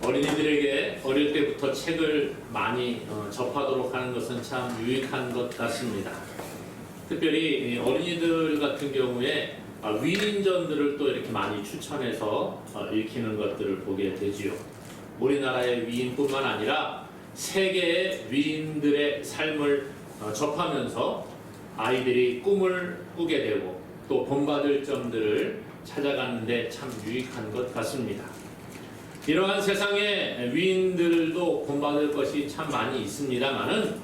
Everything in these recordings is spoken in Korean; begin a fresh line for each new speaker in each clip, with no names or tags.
어린이들에게 어릴 때부터 책을 많이 접하도록 하는 것은 참 유익한 것 같습니다. 특별히 어린이들 같은 경우에 위인전들을 또 이렇게 많이 추천해서 읽히는 것들을 보게 되지요. 우리나라의 위인뿐만 아니라 세계의 위인들의 삶을 접하면서 아이들이 꿈을 꾸게 되고 또 본받을 점들을 찾아가는데 참 유익한 것 같습니다. 이러한 세상의 위인들도 본받을 것이 참 많이 있습니다만은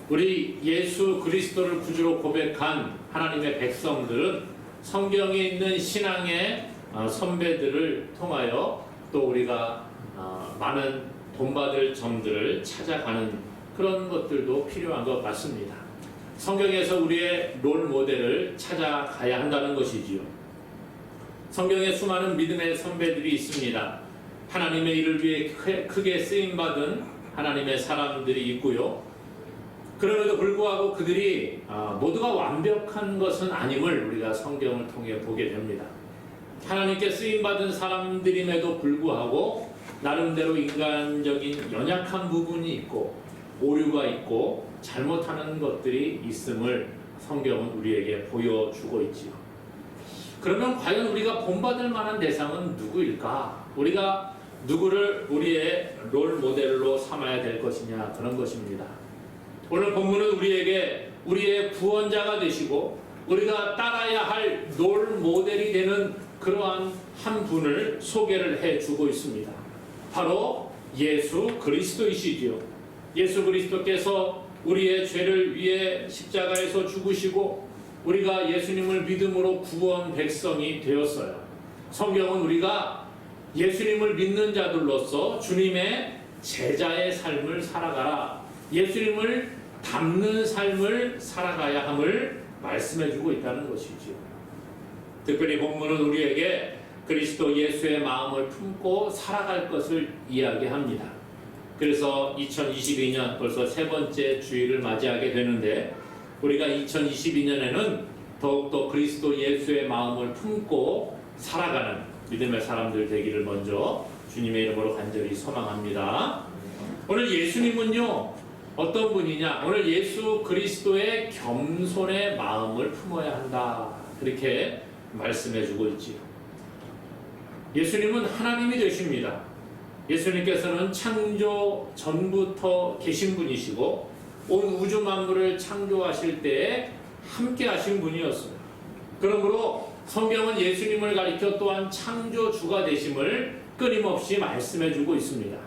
우리 예수 그리스도를 구주로 고백한 하나님의 백성들은 성경에 있는 신앙의 선배들을 통하여 또 우리가 많은 본받을 점들을 찾아가는 그런 것들도 필요한 것 같습니다. 성경에서 우리의 롤 모델을 찾아가야 한다는 것이지요. 성경에 수많은 믿음의 선배들이 있습니다. 하나님의 일을 위해 크게 쓰임받은 하나님의 사람들이 있고요. 그럼에도 불구하고 그들이 모두가 완벽한 것은 아님을 우리가 성경을 통해 보게 됩니다. 하나님께 쓰임받은 사람들임에도 불구하고 나름대로 인간적인 연약한 부분이 있고 오류가 있고 잘못하는 것들이 있음을 성경은 우리에게 보여주고 있지요. 그러면 과연 우리가 본받을 만한 대상은 누구일까? 우리가 누구를 우리의 롤 모델로 삼아야 될 것이냐, 그런 것입니다. 오늘 본문은 우리에게 우리의 구원자가 되시고 우리가 따라야 할 롤 모델이 되는 그러한 한 분을 소개를 해주고 있습니다. 바로 예수 그리스도이시지요. 예수 그리스도께서 우리의 죄를 위해 십자가에서 죽으시고 우리가 예수님을 믿음으로 구원 백성이 되었어요. 성경은 우리가 예수님을 믿는 자들로서 주님의 제자의 삶을 살아가라, 예수님을 닮는 삶을 살아가야 함을 말씀해주고 있다는 것이지요. 특별히 본문은 우리에게 그리스도 예수의 마음을 품고 살아갈 것을 이야기합니다. 그래서 2022년 벌써 세 번째 주일을 맞이하게 되는데 우리가 2022년에는 더욱더 그리스도 예수의 마음을 품고 살아가는 믿음의 사람들 되기를 먼저 주님의 이름으로 간절히 소망합니다. 오늘 예수님은요 어떤 분이냐? 오늘 예수 그리스도의 겸손의 마음을 품어야 한다, 그렇게 말씀해주고 있지요. 예수님은 하나님이 되십니다. 예수님께서는 창조 전부터 계신 분이시고 온 우주 만물을 창조하실 때에 함께 하신 분이었어요. 그러므로 성경은 예수님을 가리켜 또한 창조주가 되심을 끊임없이 말씀해주고 있습니다.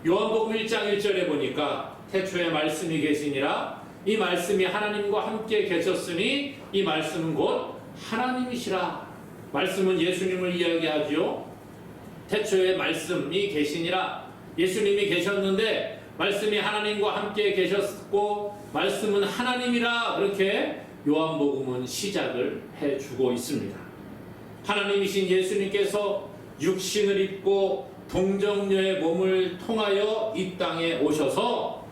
요한복음 1장 1절에 보니까 태초에 말씀이 계시니라, 이 말씀이 하나님과 함께 계셨으니 이 말씀은 곧 하나님이시라. 말씀은 예수님을 이야기하죠. 태초에 말씀이 계시니라, 예수님이 계셨는데 말씀이 하나님과 함께 계셨고 말씀은 하나님이라, 그렇게 요한복음은 시작을 해주고 있습니다. 하나님이신 예수님께서 육신을 입고 동정녀의 몸을 통하여 이 땅에 오셔서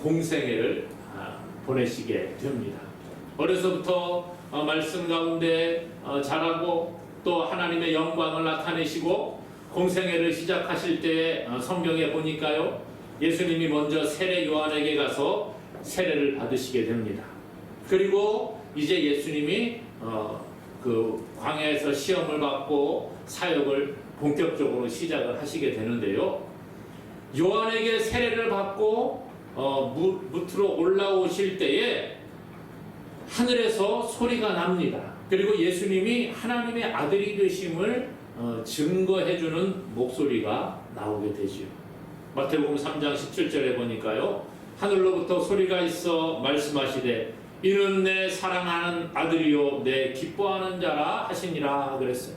공생애를 보내시게 됩니다. 어려서부터 말씀 가운데 자라고 또 하나님의 영광을 나타내시고 공생애를 시작하실 때 성경에 보니까요, 예수님이 먼저 세례 요한에게 가서 세례를 받으시게 됩니다. 그리고 이제 예수님이 그 광야에서 시험을 받고 사역을 본격적으로 시작을 하시게 되는데요, 요한에게 세례를 받고 무트로 올라오실 때에 하늘에서 소리가 납니다. 그리고 예수님이 하나님의 아들이 되심을 증거해주는 목소리가 나오게 되지요. 마태복음 3장 17절에 보니까요, 하늘로부터 소리가 있어 말씀하시되 이는 내 사랑하는 아들이요 내 기뻐하는 자라 하시니라 그랬어요.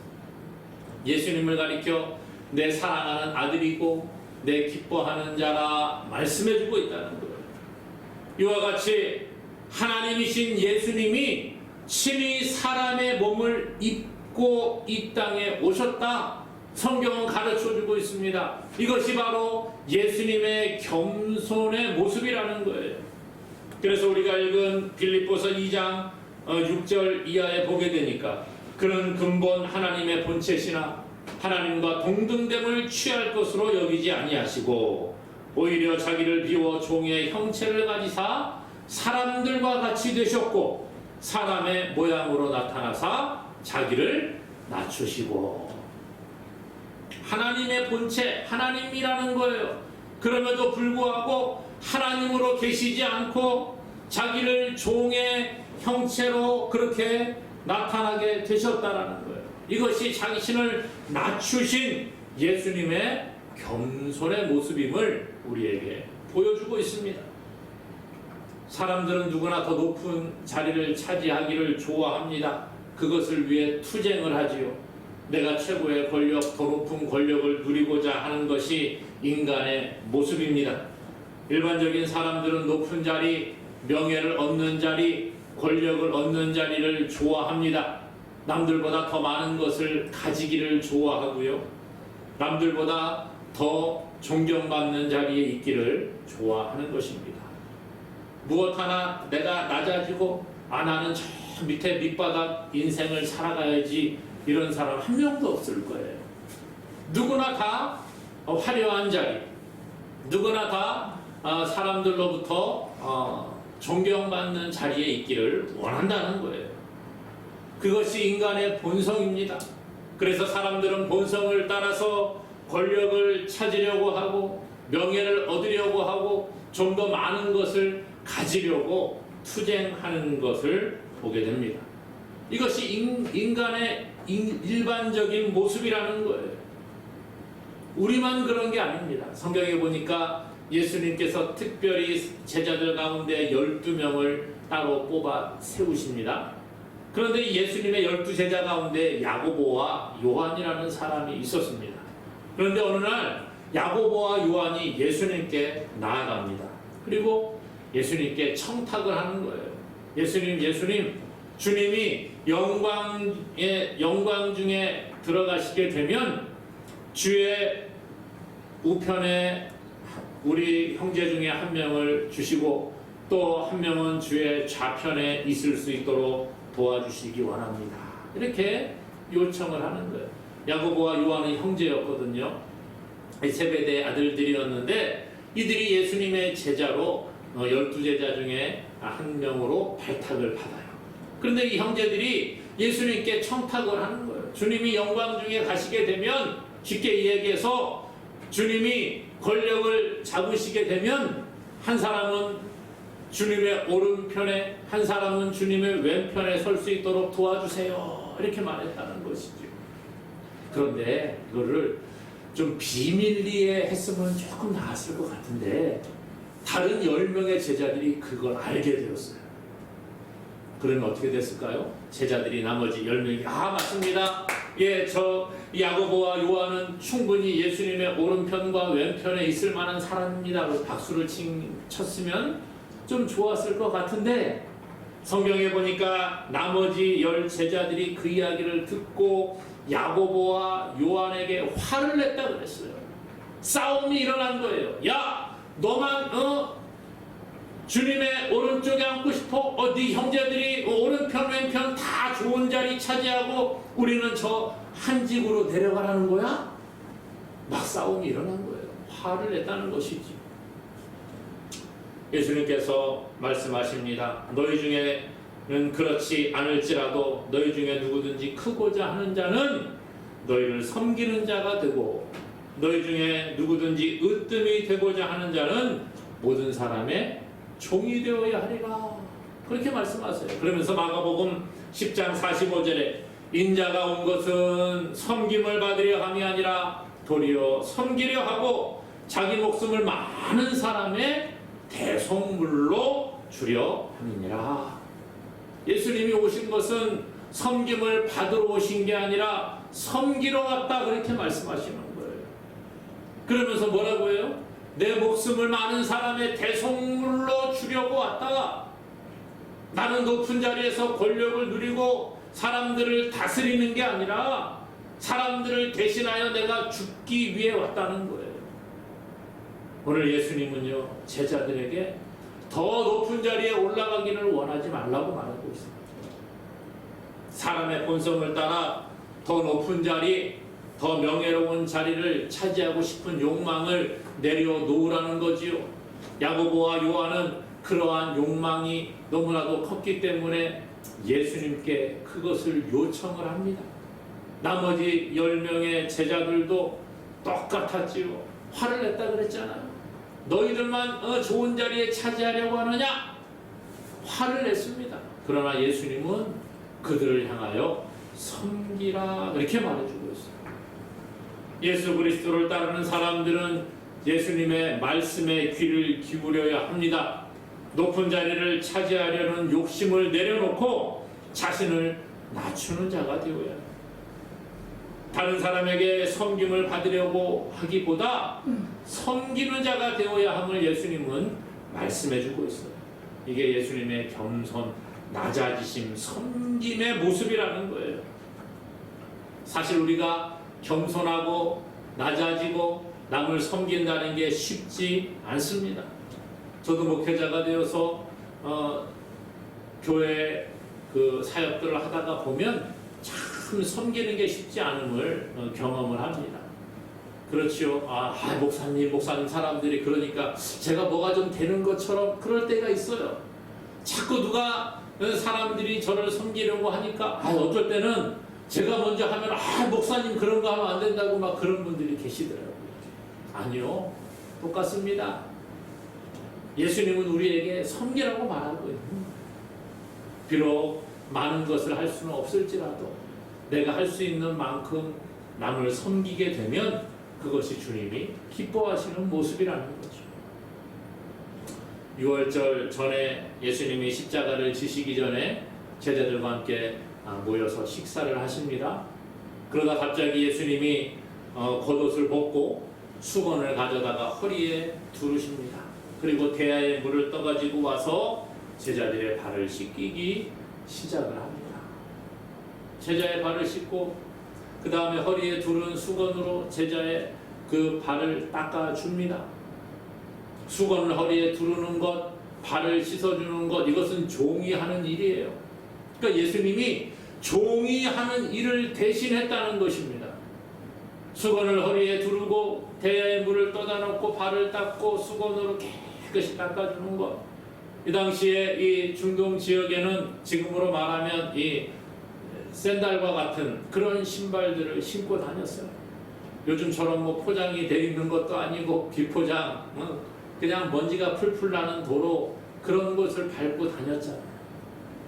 예수님을 가리켜 내 사랑하는 아들이고 내 기뻐하는 자라 말씀해주고 있다는 거예요. 이와 같이 하나님이신 예수님이 친히 사람의 몸을 입고 이 땅에 오셨다, 성경은 가르쳐주고 있습니다. 이것이 바로 예수님의 겸손의 모습이라는 거예요. 그래서 우리가 읽은 빌립보서 2장 6절 이하에 보게 되니까 그는 근본 하나님의 본체시나 하나님과 동등됨을 취할 것으로 여기지 아니하시고 오히려 자기를 비워 종의 형체를 가지사 사람들과 같이 되셨고 사람의 모양으로 나타나사 자기를 낮추시고. 하나님의 본체, 하나님이라는 거예요. 그럼에도 불구하고 하나님으로 계시지 않고 자기를 종의 형체로 그렇게 나타나게 되셨다라는 거예요. 이것이 자신을 낮추신 예수님의 겸손의 모습임을 우리에게 보여주고 있습니다. 사람들은 누구나 더 높은 자리를 차지하기를 좋아합니다. 그것을 위해 투쟁을 하지요. 내가 최고의 권력, 더 높은 권력을 누리고자 하는 것이 인간의 모습입니다. 일반적인 사람들은 높은 자리, 명예를 얻는 자리, 권력을 얻는 자리를 좋아합니다. 남들보다 더 많은 것을 가지기를 좋아하고요. 남들보다 더 존경받는 자리에 있기를 좋아하는 것입니다. 무엇 하나 내가 낮아지고 나는 저 밑에 밑바닥 인생을 살아가야지 이런 사람 한 명도 없을 거예요. 누구나 다 화려한 자리, 누구나 다 사람들로부터 존경받는 자리에 있기를 원한다는 거예요. 그것이 인간의 본성입니다. 그래서 사람들은 본성을 따라서 권력을 찾으려고 하고 명예를 얻으려고 하고 좀 더 많은 것을 가지려고 투쟁하는 것을 보게 됩니다. 이것이 인간의 일반적인 모습이라는 거예요. 우리만 그런 게 아닙니다. 성경에 보니까 예수님께서 특별히 제자들 가운데 12명을 따로 뽑아 세우십니다. 그런데 예수님의 12제자 가운데 야고보와 요한이라는 사람이 있었습니다. 그런데 어느 날 야고보와 요한이 예수님께 나아갑니다. 그리고 예수님께 청탁을 하는 거예요. 예수님, 주님이 영광 중에 들어가시게 되면 주의 우편에 우리 형제 중에 한 명을 주시고 또 한 명은 주의 좌편에 있을 수 있도록 도와주시기 원합니다. 이렇게 요청을 하는 거예요. 야고보와 요한은 형제였거든요. 세베대의 아들들이었는데 이들이 예수님의 제자로 12제자 중에 한 명으로 발탁을 받아요. 그런데 이 형제들이 예수님께 청탁을 하는 거예요. 주님이 영광 중에 가시게 되면, 쉽게 얘기해서 주님이 권력을 잡으시게 되면 한 사람은 주님의 오른편에, 한 사람은 주님의 왼편에 설 수 있도록 도와주세요. 이렇게 말했다는 것이죠. 그런데 그거를 좀 비밀리에 했으면 조금 나았을 것 같은데 다른 10명의 제자들이 그걸 알게 되었어요. 그러면 어떻게 됐을까요? 제자들이 나머지 10명이 맞습니다. 저 야고보와 요한은 충분히 예수님의 오른편과 왼편에 있을 만한 사람입니다. 박수를 쳤으면 좀 좋았을 것 같은데 성경에 보니까 나머지 10 제자들이 그 이야기를 듣고 야고보와 요한에게 화를 냈다 그랬어요. 싸움이 일어난 거예요. 야, 너만 주님의 오른쪽에 앉고 싶어? 네 형제들이 오른편 왼편 다 좋은 자리 차지하고 우리는 저 한 집으로 내려가라는 거야? 막 싸움이 일어난 거예요. 화를 냈다는 것이지. 예수님께서 말씀하십니다. 너희 중에는 그렇지 않을지라도 너희 중에 누구든지 크고자 하는 자는 너희를 섬기는 자가 되고 너희 중에 누구든지 으뜸이 되고자 하는 자는 모든 사람의 종이 되어야 하리라. 그렇게 말씀하세요. 그러면서 마가복음 10장 45절에 인자가 온 것은 섬김을 받으려 함이 아니라 도리어 섬기려 하고 자기 목숨을 많은 사람의 대속물로 주려 함이니라. 예수님이 오신 것은 섬김을 받으러 오신 게 아니라 섬기러 왔다, 그렇게 말씀하시는 거예요. 그러면서 뭐라고 해요? 내 목숨을 많은 사람의 대속물로 주려고 왔다. 나는 높은 자리에서 권력을 누리고 사람들을 다스리는 게 아니라 사람들을 대신하여 내가 죽기 위해 왔다는 거예요. 오늘 예수님은요, 제자들에게 더 높은 자리에 올라가기를 원하지 말라고 말하고 있습니다. 사람의 본성을 따라 더 높은 자리, 더 명예로운 자리를 차지하고 싶은 욕망을 내려놓으라는 거지요. 야고보와 요한은 그러한 욕망이 너무나도 컸기 때문에 예수님께 그것을 요청을 합니다. 나머지 10명의 제자들도 똑같았지요. 화를 냈다 그랬잖아요. 너희들만 좋은 자리에 차지하려고 하느냐? 화를 냈습니다. 그러나 예수님은 그들을 향하여 섬기라 이렇게 말해주고 있어요. 예수 그리스도를 따르는 사람들은 예수님의 말씀에 귀를 기울여야 합니다. 높은 자리를 차지하려는 욕심을 내려놓고 자신을 낮추는 자가 되어야 해요. 다른 사람에게 섬김을 받으려고 하기보다 섬기는 자가 되어야 함을 예수님은 말씀해주고 있어요. 이게 예수님의 겸손, 낮아지심, 섬김의 모습이라는 거예요. 사실 우리가 겸손하고 낮아지고 남을 섬긴다는 게 쉽지 않습니다. 저도 목회자가 되어서 교회 그 사역들을 하다가 보면 참 섬기는 게 쉽지 않음을 경험을 합니다. 그렇지요. 목사님 사람들이 그러니까 제가 뭐가 좀 되는 것처럼 그럴 때가 있어요. 자꾸 누가 사람들이 저를 섬기려고 하니까 어떨 때는 제가 먼저 하면 목사님 그런 거 하면 안 된다고 막 그런 분들이 계시더라고요. 아니요. 똑같습니다. 예수님은 우리에게 섬기라고 말하고 있는 거예요. 비록 많은 것을 할 수는 없을지라도 내가 할 수 있는 만큼 남을 섬기게 되면 그것이 주님이 기뻐하시는 모습이라는 거죠. 6월절 전에 예수님이 십자가를 지시기 전에 제자들과 함께 모여서 식사를 하십니다. 그러다 갑자기 예수님이 겉옷을 벗고 수건을 가져다가 허리에 두르십니다. 그리고 대야에 물을 떠가지고 와서 제자들의 발을 씻기기 시작을 합니다. 제자의 발을 씻고 그 다음에 허리에 두른 수건으로 제자의 그 발을 닦아줍니다. 수건을 허리에 두르는 것, 발을 씻어주는 것, 이것은 종이 하는 일이에요. 그러니까 예수님이 종이 하는 일을 대신했다는 것입니다. 수건을 허리에 두르고 대야에 물을 떠다 놓고 발을 닦고 수건으로 깨끗이 닦아주는 것. 이 당시에 이 중동 지역에는 지금으로 말하면 이 샌달과 같은 그런 신발들을 신고 다녔어요. 요즘처럼 뭐 포장이 되어 있는 것도 아니고 비포장, 그냥 먼지가 풀풀 나는 도로 그런 곳을 밟고 다녔잖아요.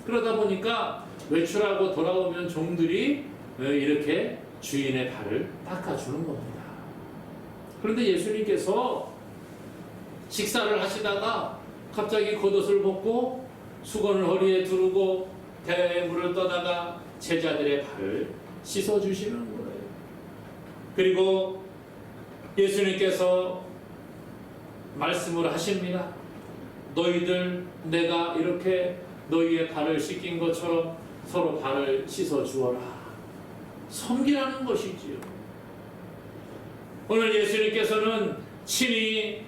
그러다 보니까 외출하고 돌아오면 종들이 이렇게 주인의 발을 닦아주는 겁니다. 그런데 예수님께서 식사를 하시다가 갑자기 겉옷을 벗고 수건을 허리에 두르고 대야에 물을 떠다가 제자들의 발을 씻어주시는 거예요. 그리고 예수님께서 말씀을 하십니다. 너희들 내가 이렇게 너희의 발을 씻긴 것처럼 서로 발을 씻어주어라. 섬기라는 것이지요. 오늘 예수님께서는 친히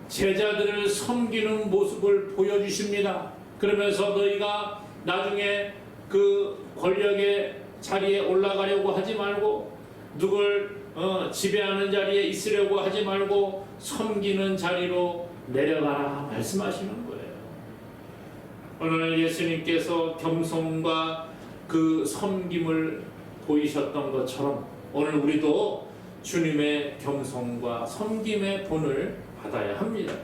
제자들을 섬기는 모습을 보여주십니다. 그러면서 너희가 나중에 그 권력의 자리에 올라가려고 하지 말고 누굴 지배하는 자리에 있으려고 하지 말고 섬기는 자리로 내려가라 말씀하시는 거예요. 오늘 예수님께서 겸손과 그 섬김을 보이셨던 것처럼 오늘 우리도 주님의 겸손과 섬김의 본을 받아야 합니다.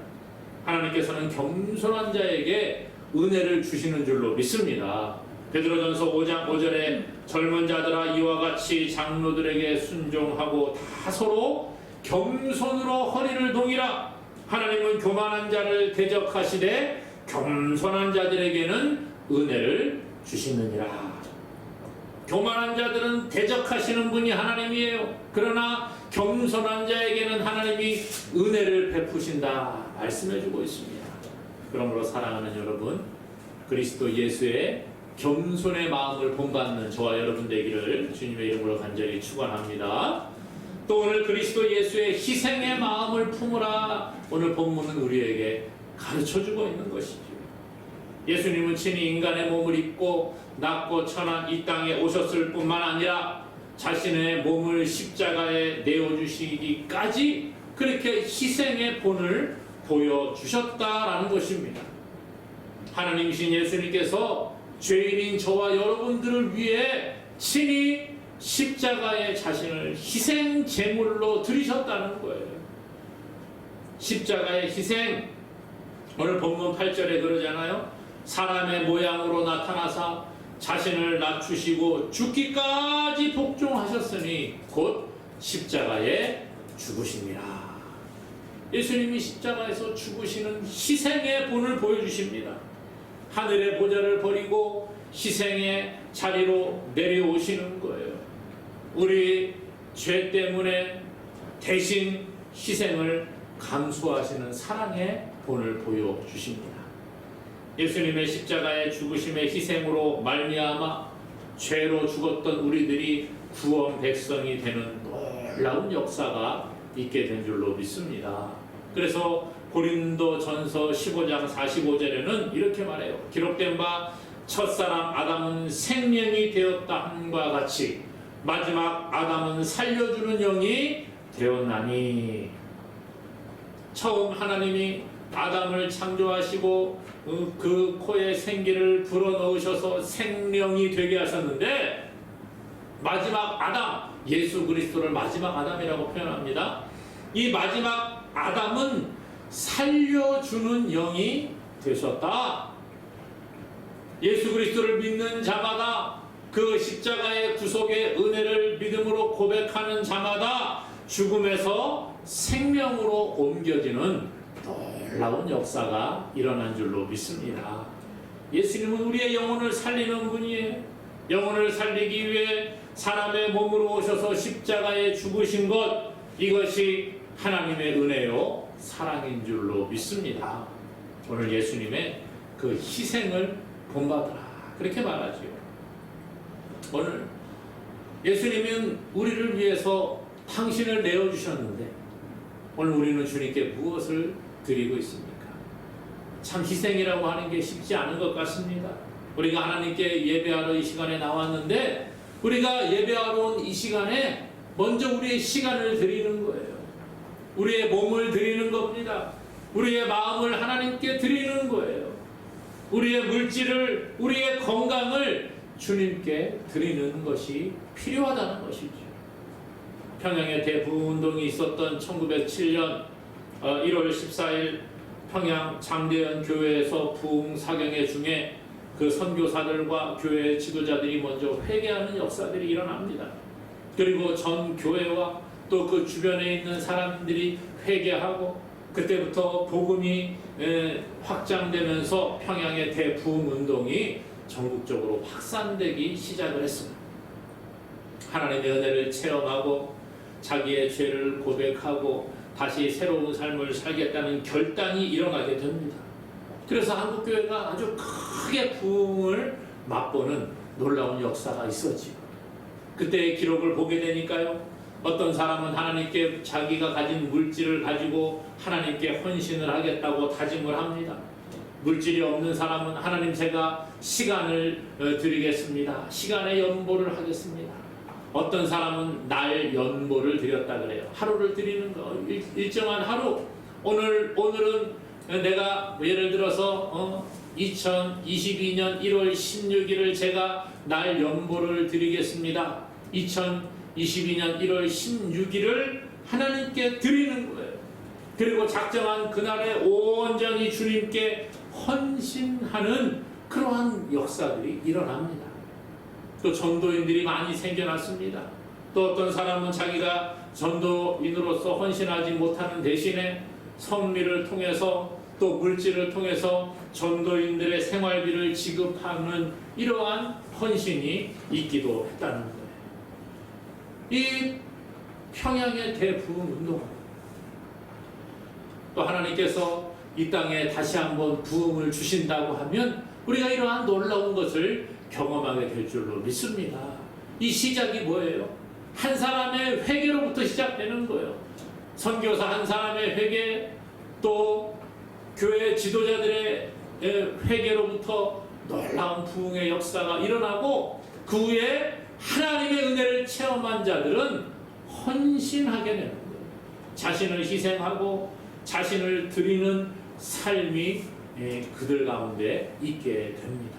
하나님께서는 겸손한 자에게 은혜를 주시는 줄로 믿습니다. 베드로전서 5장 5절에 젊은 자들아 이와 같이 장로들에게 순종하고 다 서로 겸손으로 허리를 동이라. 하나님은 교만한 자를 대적하시되 겸손한 자들에게는 은혜를 주시느니라. 교만한 자들은 대적하시는 분이 하나님이에요. 그러나 겸손한 자에게는 하나님이 은혜를 베푸신다 말씀해주고 있습니다. 그러므로 사랑하는 여러분, 그리스도 예수의 겸손의 마음을 본받는 저와 여러분 되기를 주님의 이름으로 간절히 축원합니다. 또 오늘 그리스도 예수의 희생의 마음을 품으라 오늘 본문은 우리에게 가르쳐주고 있는 것이죠. 예수님은 친히 인간의 몸을 입고 낮고 천한 이 땅에 오셨을 뿐만 아니라 자신의 몸을 십자가에 내어주시기까지 그렇게 희생의 본을 보여주셨다라는 것입니다. 하나님이신 예수님께서 죄인인 저와 여러분들을 위해 친히 십자가에 자신을 희생 제물로 드리셨다는 거예요. 십자가의 희생, 오늘 본문 8절에 그러잖아요. 사람의 모양으로 나타나사 자신을 낮추시고 죽기까지 복종하셨으니 곧 십자가에 죽으십니다. 예수님이 십자가에서 죽으시는 희생의 본을 보여주십니다. 하늘의 보좌를 버리고 희생의 자리로 내려오시는 거예요. 우리 죄 때문에 대신 희생을 감수하시는 사랑의 본을 보여주십니다. 예수님의 십자가의 죽으심의 희생으로 말미암아 죄로 죽었던 우리들이 구원 백성이 되는 놀라운 역사가 있게 된 줄로 믿습니다. 그래서 고린도전서 15장 45절에는 이렇게 말해요. 기록된 바 첫사람 아담은 생명이 되었다 함과 같이 마지막 아담은 살려주는 영이 되었나니. 처음 하나님이 아담을 창조하시고 그 코에 생기를 불어넣으셔서 생명이 되게 하셨는데 마지막 아담, 예수 그리스도를 마지막 아담이라고 표현합니다. 이 마지막 아담은 살려주는 영이 되셨다. 예수 그리스도를 믿는 자마다 그 십자가의 구속의 은혜를 믿음으로 고백하는 자마다 죽음에서 생명으로 옮겨지는 놀라운 역사가 일어난 줄로 믿습니다. 예수님은 우리의 영혼을 살리는 분이에요. 영혼을 살리기 위해 사람의 몸으로 오셔서 십자가에 죽으신 것, 이것이 하나님의 은혜요 사랑인 줄로 믿습니다. 오늘 예수님의 그 희생을 본받으라 그렇게 말하지요. 오늘 예수님은 우리를 위해서 당신을 내어주셨는데 오늘 우리는 주님께 무엇을 드리고 있습니까? 참 희생이라고 하는 게 쉽지 않은 것 같습니다. 우리가 하나님께 예배하러 이 시간에 나왔는데 우리가 예배하러 온 이 시간에 먼저 우리의 시간을 드리는 거예요. 우리의 몸을 드리는 겁니다. 우리의 마음을 하나님께 드리는 거예요. 우리의 물질을, 우리의 건강을 주님께 드리는 것이 필요하다는 것이죠. 평양에 대부운동이 있었던 1907년 1월 14일 평양 장대현 교회에서 부흥 사경회 중에 그 선교사들과 교회 지도자들이 먼저 회개하는 역사들이 일어납니다. 그리고 전 교회와 또 그 주변에 있는 사람들이 회개하고 그때부터 복음이 확장되면서 평양의 대부흥 운동이 전국적으로 확산되기 시작을 했습니다. 하나님의 은혜를 체험하고 자기의 죄를 고백하고 다시 새로운 삶을 살겠다는 결단이 일어나게 됩니다. 그래서 한국교회가 아주 크게 부흥을 맛보는 놀라운 역사가 있었지요. 그때의 기록을 보게 되니까요. 어떤 사람은 하나님께 자기가 가진 물질을 가지고 하나님께 헌신을 하겠다고 다짐을 합니다. 물질이 없는 사람은 하나님 제가 시간을 드리겠습니다. 시간의 연보를 하겠습니다. 어떤 사람은 날 연보를 드렸다 그래요. 하루를 드리는 거, 일정한 하루. 오늘은 내가 예를 들어서 2022년 1월 16일을 제가 날 연보를 드리겠습니다. 2022년 1월 16일을 하나님께 드리는 거예요. 그리고 작정한 그날에 온전히 주님께 헌신하는 그러한 역사들이 일어납니다. 또 전도인들이 많이 생겨났습니다. 또 어떤 사람은 자기가 전도인으로서 헌신하지 못하는 대신에 성미를 통해서 또 물질을 통해서 전도인들의 생활비를 지급하는 이러한 헌신이 있기도 했다는 거예요. 이 평양의 대부흥 운동, 또 하나님께서 이 땅에 다시 한번 부흥을 주신다고 하면 우리가 이러한 놀라운 것을 경험하게 될 줄로 믿습니다. 이 시작이 뭐예요? 한 사람의 회개로부터 시작되는 거예요. 선교사 한 사람의 회개, 또 교회 지도자들의 회개로부터 놀라운 부흥의 역사가 일어나고 그 후에 하나님의 은혜를 체험한 자들은 헌신하게 되는 거예요. 자신을 희생하고 자신을 드리는 삶이 그들 가운데 있게 됩니다.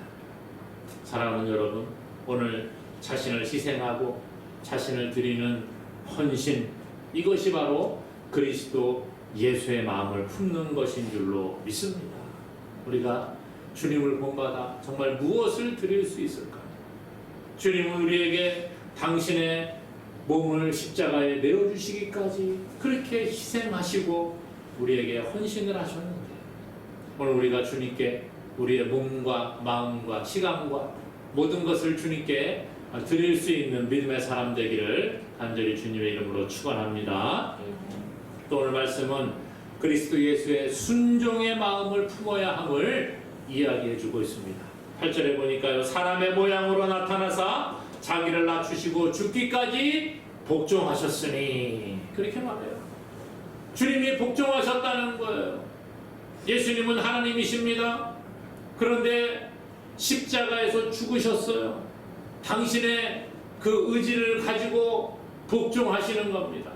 사랑하는 여러분, 오늘 자신을 희생하고 자신을 드리는 헌신, 이것이 바로 그리스도 예수의 마음을 품는 것인 줄로 믿습니다. 우리가 주님을 본받아 정말 무엇을 드릴 수 있을까요? 주님은 우리에게 당신의 몸을 십자가에 내어주시기까지 그렇게 희생하시고 우리에게 헌신을 하셨는데, 오늘 우리가 주님께 우리의 몸과 마음과 시간과 모든 것을 주님께 드릴 수 있는 믿음의 사람 되기를 간절히 주님의 이름으로 축원합니다. 또 오늘 말씀은 그리스도 예수의 순종의 마음을 품어야 함을 이야기해 주고 있습니다. 8절에 보니까요, 사람의 모양으로 나타나사 자기를 낮추시고 죽기까지 복종하셨으니, 그렇게 말해요. 주님이 복종하셨다는 거예요. 예수님은 하나님이십니다. 그런데 십자가에서 죽으셨어요. 당신의 그 의지를 가지고 복종하시는 겁니다.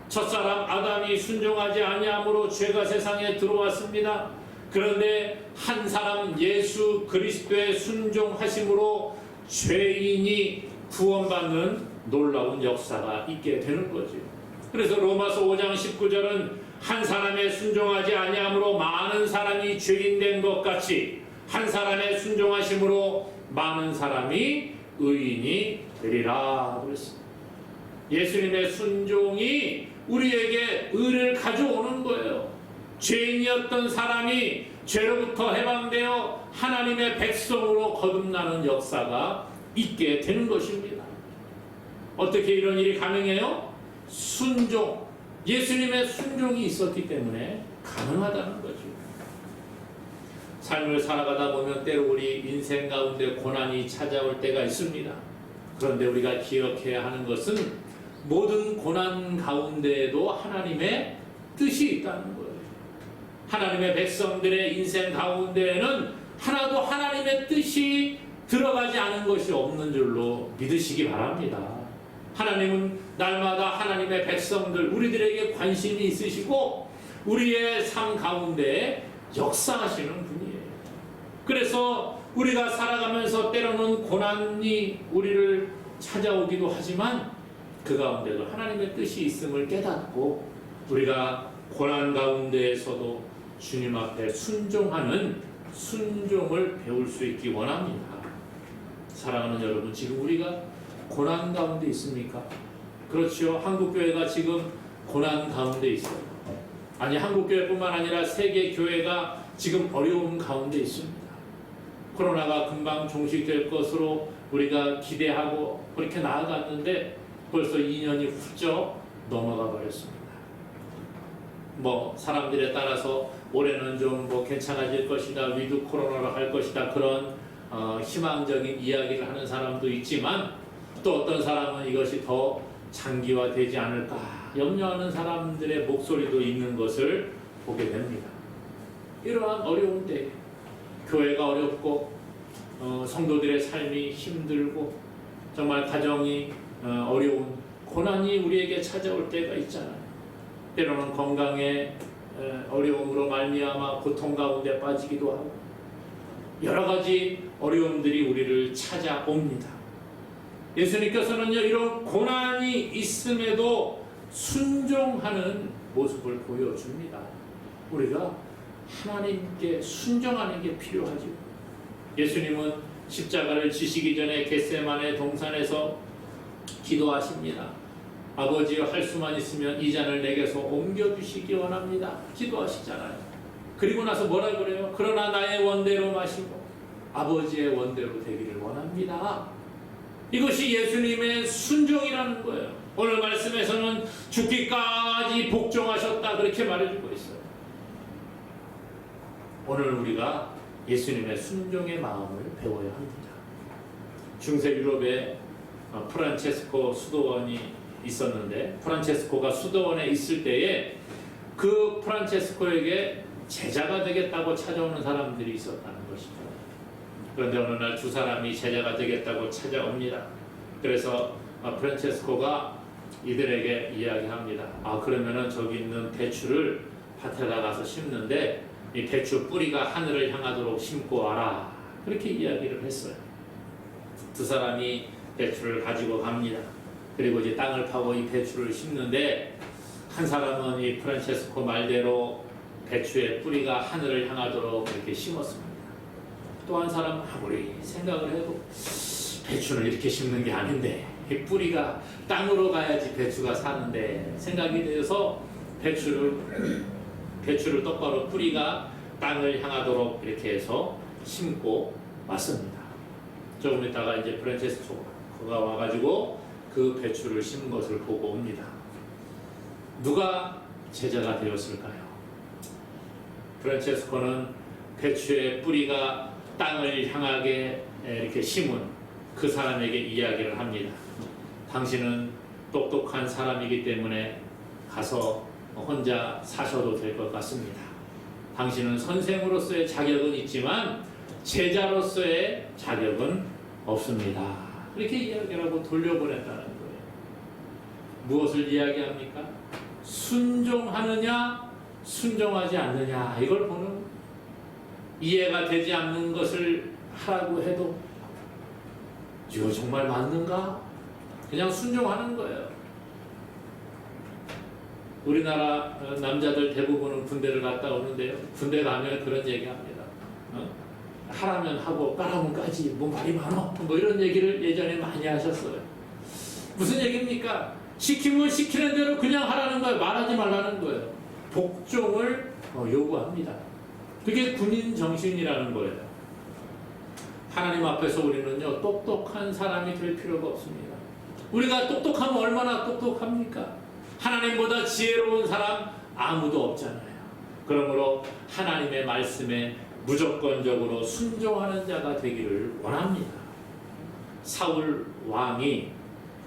첫사람 아담이 순종하지 아니함으로 죄가 세상에 들어왔습니다. 그런데 한 사람 예수 그리스도의 순종하심으로 죄인이 구원받는 놀라운 역사가 있게 되는 거죠. 그래서 로마서 5장 19절은 한 사람의 순종하지 아니함으로 많은 사람이 죄인 된 것 같이 한 사람의 순종하심으로 많은 사람이 의인이 되리라 그랬습니다. 예수님의 순종이 우리에게 의를 가져오는 거예요. 죄인이었던 사람이 죄로부터 해방되어 하나님의 백성으로 거듭나는 역사가 있게 되는 것입니다. 어떻게 이런 일이 가능해요? 순종, 예수님의 순종이 있었기 때문에 가능하다는 거죠. 삶을 살아가다 보면 때로 우리 인생 가운데 고난이 찾아올 때가 있습니다. 그런데 우리가 기억해야 하는 것은 모든 고난 가운데에도 하나님의 뜻이 있다는 거예요. 하나님의 백성들의 인생 가운데에는 하나도 하나님의 뜻이 들어가지 않은 것이 없는 줄로 믿으시기 바랍니다. 하나님은 날마다 하나님의 백성들, 우리들에게 관심이 있으시고 우리의 삶 가운데 역사하시는 분이에요. 그래서 우리가 살아가면서 때로는 고난이 우리를 찾아오기도 하지만 그 가운데도 하나님의 뜻이 있음을 깨닫고 우리가 고난 가운데에서도 주님 앞에 순종하는 순종을 배울 수 있기 원합니다. 사랑하는 여러분, 지금 우리가 고난 가운데 있습니까? 그렇죠. 한국교회가 지금 고난 가운데 있어요. 아니, 한국교회뿐만 아니라 세계 교회가 지금 어려움 가운데 있습니다. 코로나가 금방 종식될 것으로 우리가 기대하고 그렇게 나아갔는데 벌써 2년이 훌쩍 넘어가 버렸습니다. 사람들에 따라서 올해는 좀 괜찮아질 것이다, 위드 코로나로 할 것이다, 그런 희망적인 이야기를 하는 사람도 있지만 또 어떤 사람은 이것이 더 장기화되지 않을까 염려하는 사람들의 목소리도 있는 것을 보게 됩니다. 이러한 어려운 때 교회가 어렵고 성도들의 삶이 힘들고 정말 가정이 어려운 고난이 우리에게 찾아올 때가 있잖아요. 때로는 건강의 어려움으로 말미암아 고통 가운데 빠지기도 하고 여러 가지 어려움들이 우리를 찾아옵니다. 예수님께서는요, 이런 고난이 있음에도 순종하는 모습을 보여줍니다. 우리가 하나님께 순종하는 게 필요하죠. 예수님은 십자가를 지시기 전에 겟세마네 동산에서 기도하십니다. 아버지여, 할 수만 있으면 이 잔을 내게서 옮겨주시기 원합니다. 기도하시잖아요. 그리고 나서 뭐라 그래요? 그러나 나의 원대로 마시고 아버지의 원대로 되기를 원합니다. 이것이 예수님의 순종이라는 거예요. 오늘 말씀에서는 죽기까지 복종하셨다, 그렇게 말해주고 있어요. 오늘 우리가 예수님의 순종의 마음을 배워야 합니다. 중세 유럽에 프란체스코 수도원이 있었는데, 프란체스코가 수도원에 있을 때에 그 프란체스코에게 제자가 되겠다고 찾아오는 사람들이 있었다는 것이죠. 그런데 어느 날 두 사람이 제자가 되겠다고 찾아옵니다. 그래서 프란체스코가 이들에게 이야기합니다. 그러면은 저기 있는 배추를 밭에다 가서 심는데 이 배추 뿌리가 하늘을 향하도록 심고 와라. 그렇게 이야기를 했어요. 두 사람이 배추를 가지고 갑니다. 그리고 이제 땅을 파고 이 배추를 심는데 한 사람은 이 프란체스코 말대로 배추의 뿌리가 하늘을 향하도록 이렇게 심었습니다. 또 한 사람은 아무리 생각을 해도 배추는 이렇게 심는 게 아닌데 이 뿌리가 땅으로 가야지 배추가 사는데 생각이 되어서 배추를 똑바로 뿌리가 땅을 향하도록 이렇게 해서 심고 왔습니다. 조금 있다가 이제 프란체스코가 와가지고 그 배추를 심은 것을 보고 옵니다. 누가 제자가 되었을까요? 프란체스코는 배추의 뿌리가 땅을 향하게 이렇게 심은 그 사람에게 이야기를 합니다. 당신은 똑똑한 사람이기 때문에 가서 혼자 사셔도 될 것 같습니다. 당신은 선생으로서의 자격은 있지만 제자로서의 자격은 없습니다. 이렇게 이야기를 하고 돌려보냈다는 거예요. 무엇을 이야기합니까? 순종하느냐 순종하지 않느냐 이걸 보는 거예요. 이해가 되지 않는 것을 하라고 해도 이거 정말 맞는가? 그냥 순종하는 거예요. 우리나라 남자들 대부분은 군대를 갔다 오는데요. 군대 가면 그런 얘기합니다. 하라면 하고 까라면 까지 뭐 말이 많어 뭐 이런 얘기를 예전에 많이 하셨어요. 무슨 얘기입니까? 시키면 시키는 대로 그냥 하라는 거예요. 말하지 말라는 거예요. 복종을 요구합니다. 그게 군인 정신이라는 거예요. 하나님 앞에서 우리는요 똑똑한 사람이 될 필요가 없습니다. 우리가 똑똑하면 얼마나 똑똑합니까? 하나님보다 지혜로운 사람 아무도 없잖아요. 그러므로 하나님의 말씀에 무조건적으로 순종하는 자가 되기를 원합니다. 사울 왕이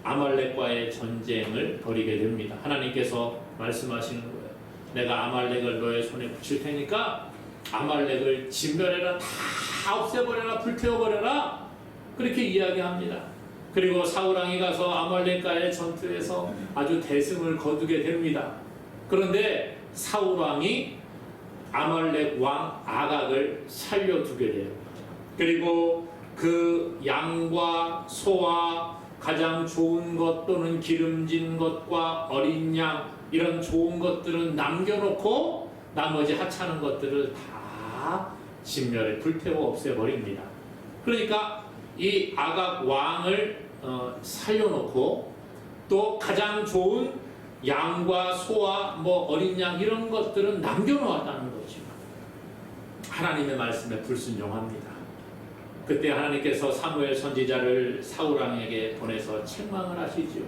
아말렉과의 전쟁을 벌이게 됩니다. 하나님께서 말씀하시는 거예요. 내가 아말렉을 너의 손에 붙일 테니까 아말렉을 진멸해라, 다 없애버려라, 불태워버려라, 그렇게 이야기합니다. 그리고 사울왕이 가서 아말렉과의 전투에서 아주 대승을 거두게 됩니다. 그런데 사울왕이 아말렉 왕 아각을 살려두게 돼요. 그리고 그 양과 소와 가장 좋은 것 또는 기름진 것과 어린 양 이런 좋은 것들은 남겨놓고 나머지 하찮은 것들을 다 진멸해 불태워 없애버립니다. 그러니까 이 아각 왕을 살려놓고 또 가장 좋은 양과 소와 뭐 어린 양 이런 것들은 남겨놓았다는 거죠. 하나님의 말씀에 불순종합니다. 그때 하나님께서 사무엘 선지자를 사울왕에게 보내서 책망을 하시죠.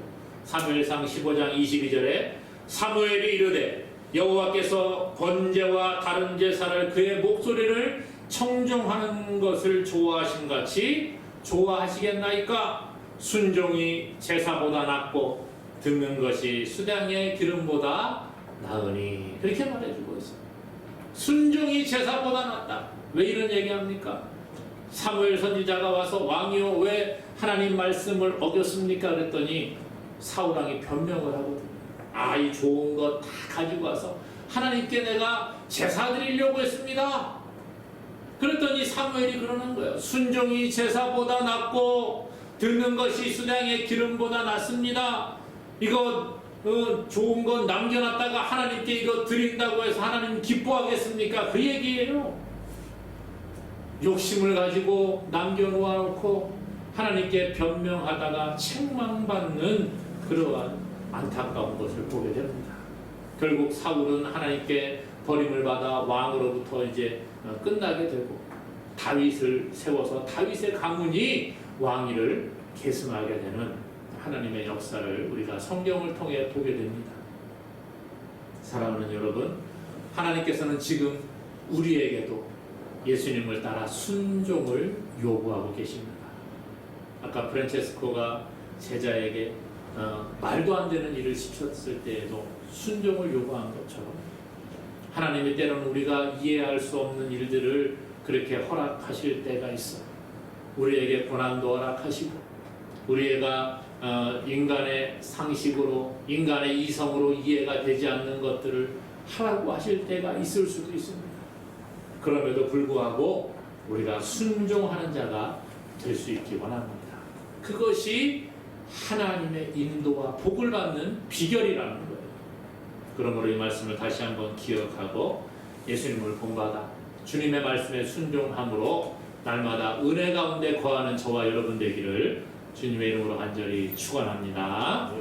사무엘상 15장 22절에 사무엘이 이르되 여호와께서 번제와 다른 제사를 그의 목소리를 청종하는 것을 좋아하신 같이 좋아하시겠나이까? 순종이 제사보다 낫고 듣는 것이 수량의 기름보다 나으니 그렇게 말해주고 있어요. 순종이 제사보다 낫다. 왜 이런 얘기합니까? 사무엘 선지자가 와서 왕이요 왜 하나님 말씀을 어겼습니까? 그랬더니 사울왕이 변명을 하거든요. 이 좋은 거 다 가지고 와서 하나님께 내가 제사 드리려고 했습니다. 그랬더니 사무엘이 그러는 거예요. 순종이 제사보다 낫고 듣는 것이 수량의 기름보다 낫습니다. 이거 좋은 건 남겨놨다가 하나님께 이거 드린다고 해서 하나님 기뻐하겠습니까? 그 얘기예요. 욕심을 가지고 남겨놓고 하나님께 변명하다가 책망받는 그러한 안타까운 것을 보게 됩니다. 결국 사울은 하나님께 버림을 받아 왕으로부터 이제 끝나게 되고 다윗을 세워서 다윗의 가문이 왕위를 계승하게 되는 하나님의 역사를 우리가 성경을 통해 보게 됩니다. 사랑하는 여러분, 하나님께서는 지금 우리에게도 예수님을 따라 순종을 요구하고 계십니다. 아까 프란체스코가 제자에게 말도 안 되는 일을 시켰을 때에도 순종을 요구한 것처럼 하나님이 때로는 우리가 이해할 수 없는 일들을 그렇게 허락하실 때가 있어요. 우리에게 고난도 허락하시고 우리가 인간의 상식으로, 인간의 이성으로 이해가 되지 않는 것들을 하라고 하실 때가 있을 수도 있습니다. 그럼에도 불구하고 우리가 순종하는 자가 될 수 있기 원합니다. 그것이 하나님의 인도와 복을 받는 비결이라는 거예요. 그러므로 이 말씀을 다시 한번 기억하고 예수님을 본받아 주님의 말씀에 순종함으로 날마다 은혜 가운데 거하는 저와 여러분 되기를 주님의 이름으로 간절히 축원합니다.